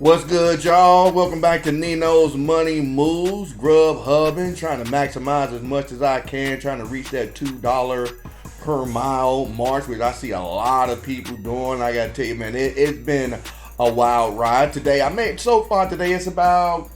What's good, y'all? Welcome back to Nino's Money Moves. GRUBHUBing, trying to maximize as much as I can, trying to reach that $2 per mile mark, which I see a lot of people doing. I gotta tell you, man, it's been a wild ride today. So far today, it's about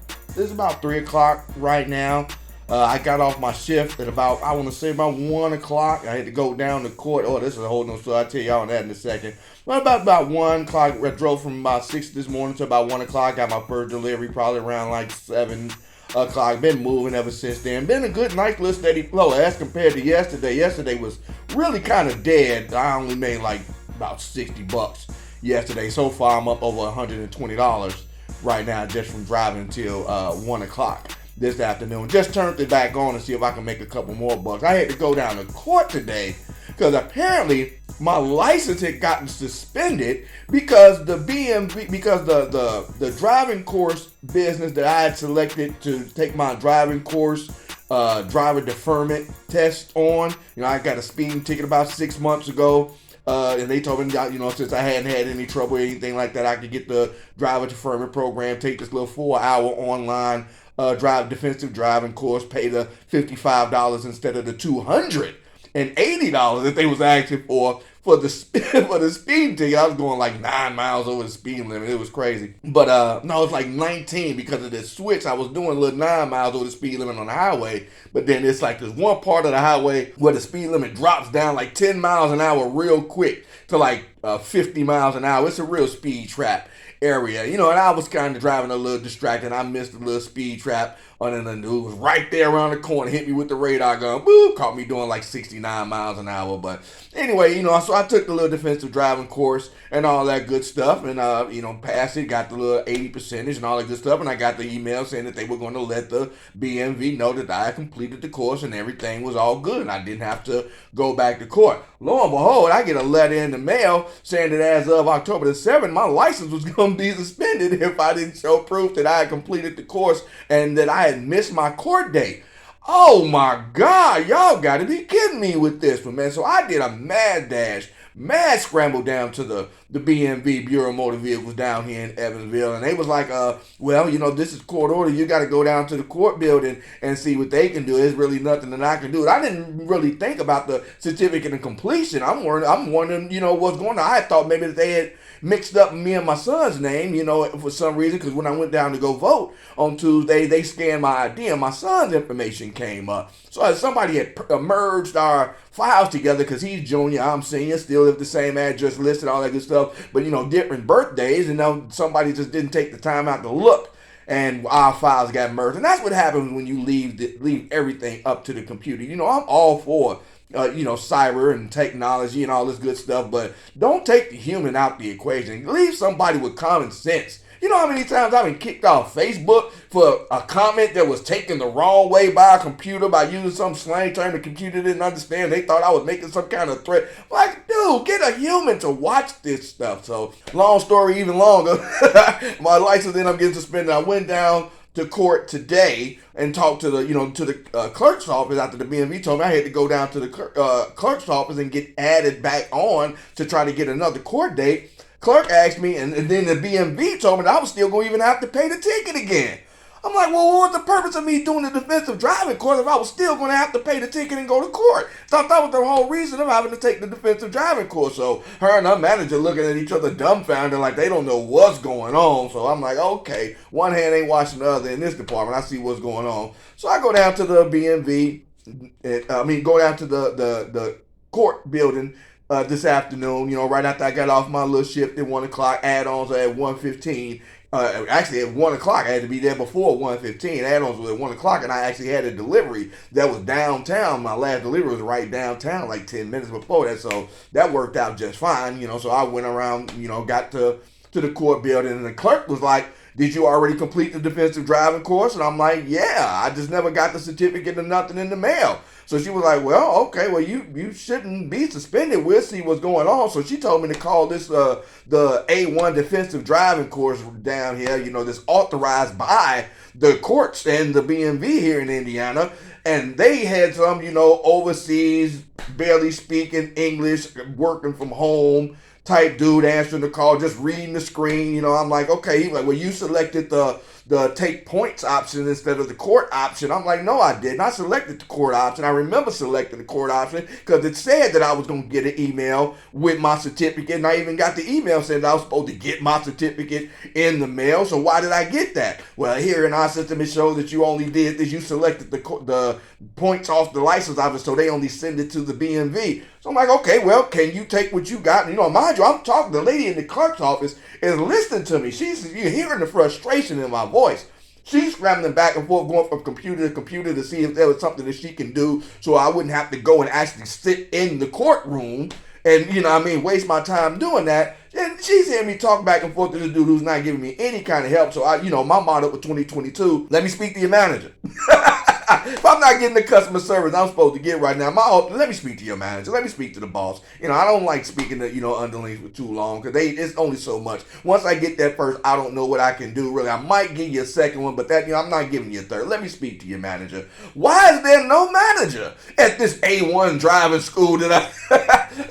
3 o'clock right now. I got off my shift at about 1 o'clock. I had to go down to court. Oh, this is a whole nother story. I'll tell y'all on that in a second. But about 1 o'clock, I drove from about 6 this morning to about 1 o'clock. Got my first delivery probably around like 7 o'clock. Been moving ever since then. Been a good, nice little steady flow as compared to yesterday. Yesterday was really kind of dead. I only made like about $60 yesterday. So far, I'm up over $120 right now just from driving until 1 o'clock this afternoon. Just turned it back on to see if I can make a couple more bucks. I had to go down to court today because apparently my license had gotten suspended because the driving course business that I had selected to take my driving course driver deferment test on. I got a speeding ticket about 6 months ago. And they told me, since I hadn't had any trouble or anything like that, I could get the driver deferment program, take this little 4-hour online defensive driving course, pay the $55 instead of the $280 that they was asking for the speeding ticket. I was going like 9 miles over the speed limit. It was crazy. But no, it's like 19 because of this switch. I was doing a little 9 miles over the speed limit on the highway, but then it's like there's one part of the highway where the speed limit drops down like 10 miles an hour real quick to like 50 miles an hour. It's a real speed trap area, and I was kind of driving a little distracted. I missed a little speed trap, and then it was right there around the corner, hit me with the radar gun, boop, caught me doing like 69 miles an hour. But anyway, so I took the little defensive driving course and all that good stuff, and passed it, got the little 80% and all that good stuff, and I got the email saying that they were going to let the BMV know that I had completed the course and everything was all good, and I didn't have to go back to court. Lo and behold, I get a letter in the mail saying that as of October the 7th, my license was going to be suspended if I didn't show proof that I had completed the course and that I had missed my court date. Oh my God, y'all got to be kidding me with this one, man. So I did a mad scramble down to the BMV, Bureau of Motor Vehicles down here in Evansville, and they was like, this is court order. You got to go down to the court building and see what they can do. There's really nothing that I can do. I didn't really think about the certificate of completion. I'm wondering, what's going on. I thought maybe that they had mixed up me and my son's name, for some reason, because when I went down to go vote on Tuesday, they scanned my ID and my son's information came up. So somebody had merged our files together because he's junior, I'm senior, still have the same address listed, all that good stuff, but different birthdays, and somebody just didn't take the time out to look, and our files got merged. And that's what happens when you leave everything up to the computer. I'm all for cyber and technology and all this good stuff, but don't take the human out the equation. Leave somebody with common sense. You know how many times I've been kicked off Facebook for a comment that was taken the wrong way by a computer by using some slang term the computer didn't understand. They thought I was making some kind of threat. Like, dude, get a human to watch this stuff. So, long story even longer, my license ended up getting suspended. I went down to court today and talked to the clerk's office after the BMV told me I had to go down to the clerk's office and get added back on to try to get another court date. Clerk asked me, and then the BMV told me that I was still going to even have to pay the ticket again. I'm like, well, what was the purpose of me doing the defensive driving course if I was still going to have to pay the ticket and go to court? So that was the whole reason of having to take the defensive driving course. So her and her manager looking at each other dumbfounded like they don't know what's going on. So I'm like, okay, one hand ain't washing the other in this department. I see what's going on. So I go down to the BMV, go down to the court building this afternoon, right after I got off my little shift at 1 o'clock. Add-ons are at 1:15. Actually, at 1 o'clock, I had to be there before 1:15. Add-ons was at 1 o'clock, and I actually had a delivery that was downtown. My last delivery was right downtown, like 10 minutes before that, so that worked out just fine, So I went around, got to the court building, and the clerk was like, did you already complete the defensive driving course? And I'm like, yeah, I just never got the certificate or nothing in the mail. So she was like, well, okay, well, you shouldn't be suspended. We'll see what's going on. So she told me to call this the A1 defensive driving course down here, that's authorized by the courts and the BMV here in Indiana. And they had some, overseas, barely speaking English, working from home type dude answering the call, just reading the screen. You know, I'm like, okay. He's like, well, you selected the take points option instead of the court option. I'm like, no, I didn't. I selected the court option. I remember selecting the court option because it said that I was going to get an email with my certificate, and I even got the email saying that I was supposed to get my certificate in the mail. So why did I get that? Well, here in our system, it shows that you only did this. You selected the points off the license office, so they only send it to the BMV. So I'm like, okay, well, can you take what you got? And, you know, mind you, I'm talking, the lady in the clerk's office is listening to me. You're hearing the frustration in my voice. She's scrambling back and forth, going from computer to computer to see if there was something that she can do so I wouldn't have to go and actually sit in the courtroom and, you know what I mean, waste my time doing that. And she's hearing me talk back and forth to this dude who's not giving me any kind of help. So, my motto for 2022, let me speak to your manager. If I'm not getting the customer service I'm supposed to get right now, let me speak to your manager. Let me speak to the boss. You know, I don't like speaking to, underlings for too long because it's only so much. Once I get that first, I don't know what I can do, really. I might give you a second one, but that, I'm not giving you a third. Let me speak to your manager. Why is there no manager at this A1 driving school that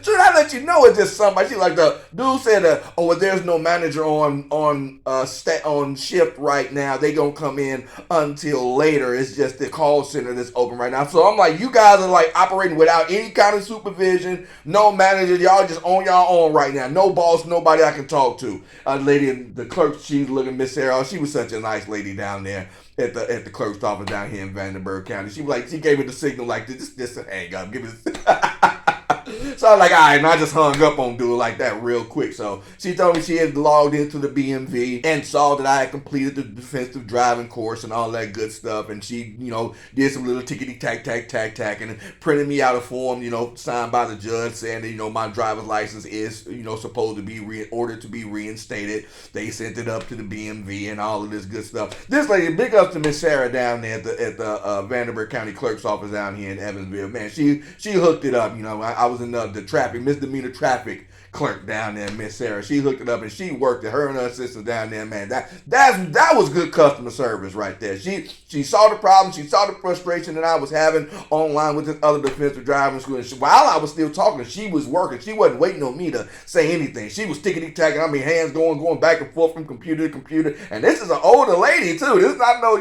should I let you know it's just somebody? She like the dude said, well, there's no manager on shift right now. They gonna come in until later. It's just the call center that's open right now. So I'm like, you guys are like operating without any kind of supervision, no manager. Y'all just on y'all own right now. No boss, nobody I can talk to. Lady, the clerk, she's looking, Miss Sarah. She was such a nice lady down there at the clerk's office down here in Vandenberg County. She was like, she gave me the signal like this hang up. Give me So I was like, all right, and I just hung up on dude like that real quick. So she told me she had logged into the BMV and saw that I had completed the defensive driving course and all that good stuff. And she, did some little tickety tack and printed me out a form, signed by the judge saying that, my driver's license is, supposed to be ordered to be reinstated. They sent it up to the BMV and all of this good stuff. This lady, big up to Miss Sarah down there at the Vandenberg County Clerk's office down here in Evansville. Man, she hooked it up. I was in the traffic, misdemeanor traffic clerk down there, Miss Sarah. She hooked it up and she worked it. Her and her assistant down there, man. That was good customer service right there. She saw the problem, she saw the frustration that I was having online with this other defensive driving school. And while I was still talking, she was working. She wasn't waiting on me to say anything. She was tickety-tacking. Hands going back and forth from computer to computer. And this is an older lady too. This is not no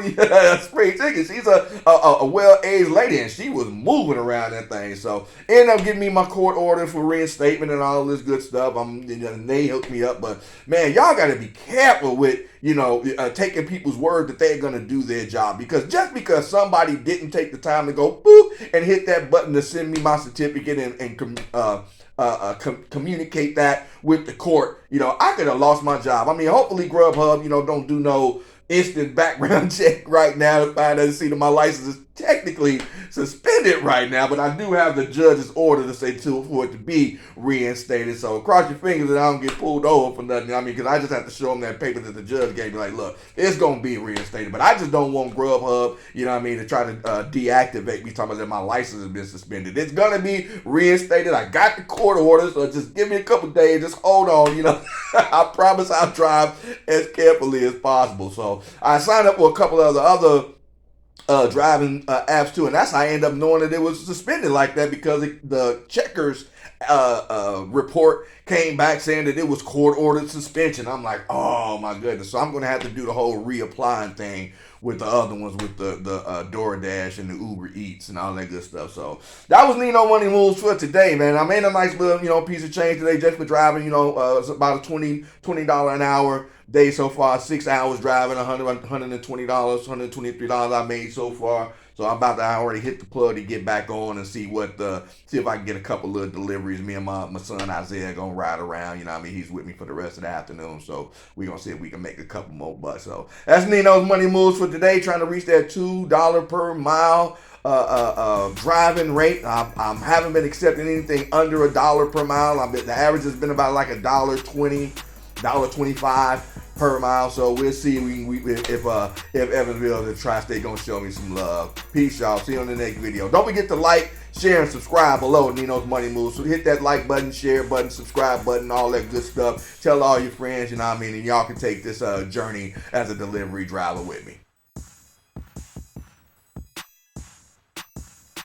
spring chicken. She's a well-aged lady, and she was moving around that thing. So ended up getting me my court order for reinstatement and all this good stuff. They hooked me up, but man, y'all got to be careful with taking people's word that they're gonna do their job, because just because somebody didn't take the time to go boop and hit that button to send me my certificate and communicate that with the court, I could have lost my job. Hopefully GRUBHUB, don't do no instant background check right now to find out to see that my license is technically suspended right now, but I do have the judge's order to say for it to be reinstated. So cross your fingers that I don't get pulled over for nothing. Because I just have to show them that paper that the judge gave me. Like, look, it's gonna be reinstated, but I just don't want GRUBHUB, to try to deactivate me, talking about that my license has been suspended. It's gonna be reinstated. I got the court order, so just give me a couple days. Just hold on. I promise I'll drive as carefully as possible. So I signed up for a couple of the other driving apps too, and that's how I ended up knowing that it was suspended like that, because the checkers report came back saying that it was court-ordered suspension. I'm like, oh my goodness. So I'm going to have to do the whole reapplying thing with the other ones, with the DoorDash and the Uber Eats and all that good stuff. So that was Nino Money Moves for today, man. I made a nice little, piece of change today just for driving. It's about a $20 an hour day so far. 6 hours driving, $120, $123 I made so far. So I'm about to already hit the plug to get back on and see if I can get a couple of deliveries. Me and my son Isaiah gonna ride around. He's with me for the rest of the afternoon. So we're gonna see if we can make a couple more bucks. So that's Nino's Money Moves for today. Trying to reach that $2 per mile driving rate. I haven't been accepting anything under $1 per mile. The average has been about like $1.20, $1.25 per mile. So we'll see if Evansville, the Tri-State, gonna show me some love. Peace, y'all. See you on the next video. Don't forget to like, share, and subscribe below Nino's Money Moves. So hit that like button, share button, subscribe button, all that good stuff. Tell all your friends, and y'all can take this journey as a delivery driver with me.